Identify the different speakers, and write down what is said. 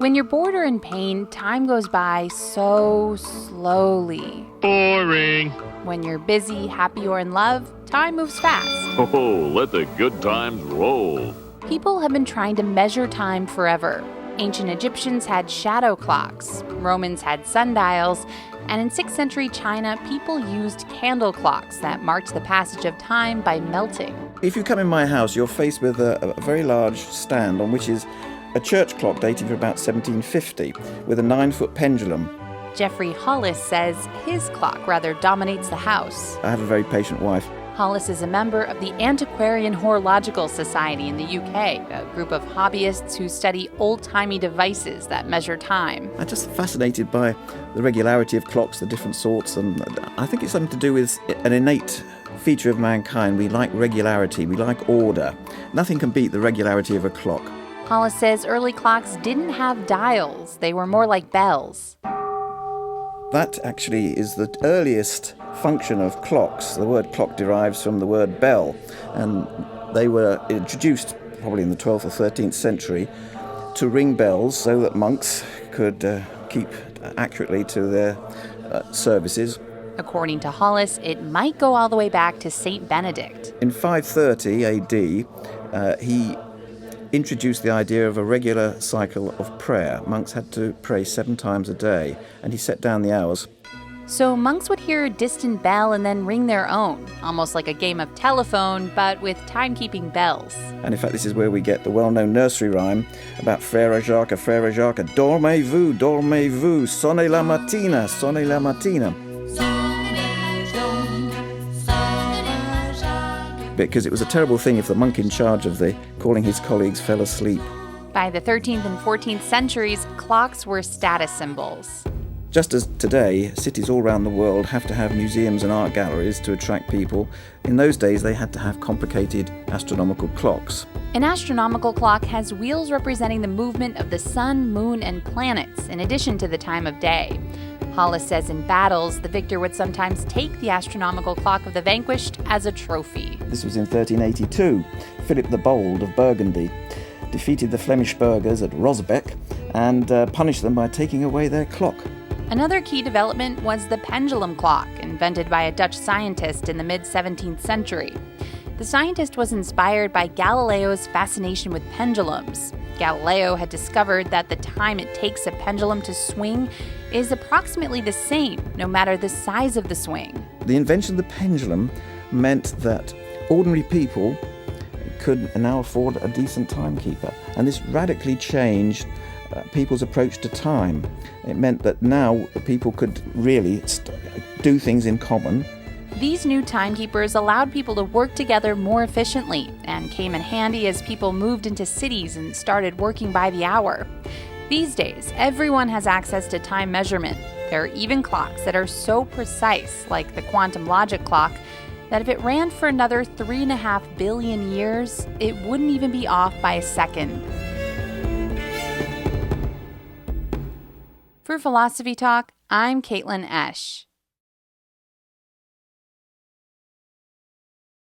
Speaker 1: When you're bored or in pain, time goes by so slowly.
Speaker 2: Boring.
Speaker 1: When you're busy, happy, or in love, time moves fast.
Speaker 2: Oh, let the good times roll.
Speaker 1: People have been trying to measure time forever. Ancient Egyptians had shadow clocks, Romans had sundials, and in 6th century China, people used candle clocks that marked the passage of time by melting.
Speaker 3: If you come in my house, you're faced with a very large stand on which is a church clock dating from about 1750 with a 9-foot pendulum.
Speaker 1: Jeffrey Hollis says his clock rather dominates the house.
Speaker 3: I have a very patient wife.
Speaker 1: Hollis is a member of the Antiquarian Horological Society in the UK, a group of hobbyists who study old-timey devices that measure time.
Speaker 3: I'm just fascinated by the regularity of clocks, the different sorts, and I think it's something to do with an innate feature of mankind. We like regularity, we like order. Nothing can beat the regularity of a clock.
Speaker 1: Hollis says early clocks didn't have dials. They were more like bells.
Speaker 3: That actually is the earliest function of clocks. The word clock derives from the word bell, and they were introduced probably in the 12th or 13th century to ring bells so that monks could keep accurately to their services.
Speaker 1: According to Hollis, it might go all the way back to Saint Benedict.
Speaker 3: In 530 AD, he introduced the idea of a regular cycle of prayer. Monks had to pray 7 times a day, and he set down the hours.
Speaker 1: So monks would hear a distant bell and then ring their own, almost like a game of telephone, but with timekeeping bells.
Speaker 3: And in fact, this is where we get the well-known nursery rhyme about Frère Jacques, dormez-vous, dormez-vous, sonnez la mattina, sonnez la mattina. Because it was a terrible thing if the monk in charge of the calling his colleagues fell asleep.
Speaker 1: By the 13th and 14th centuries, clocks were status symbols.
Speaker 3: Just as today, cities all around the world have to have museums and art galleries to attract people, in those days they had to have complicated astronomical clocks.
Speaker 1: An astronomical clock has wheels representing the movement of the sun, moon, and planets, in addition to the time of day. Hollis says in battles, the victor would sometimes take the astronomical clock of the vanquished as a trophy.
Speaker 3: This was in 1382. Philip the Bold of Burgundy defeated the Flemish burghers at Rosbeck and punished them by taking away their clock.
Speaker 1: Another key development was the pendulum clock, invented by a Dutch scientist in the mid-17th century. The scientist was inspired by Galileo's fascination with pendulums. Galileo had discovered that the time it takes a pendulum to swing is approximately the same, no matter the size of the swing.
Speaker 3: The invention of the pendulum meant that ordinary people could now afford a decent timekeeper, and this radically changed people's approach to time. It meant that now people could really do things in common.
Speaker 1: These new timekeepers allowed people to work together more efficiently and came in handy as people moved into cities and started working by the hour. These days, everyone has access to time measurement. There are even clocks that are so precise, like the quantum logic clock, that if it ran for another 3.5 billion years, it wouldn't even be off by a second. For Philosophy Talk, I'm Caitlin Esch.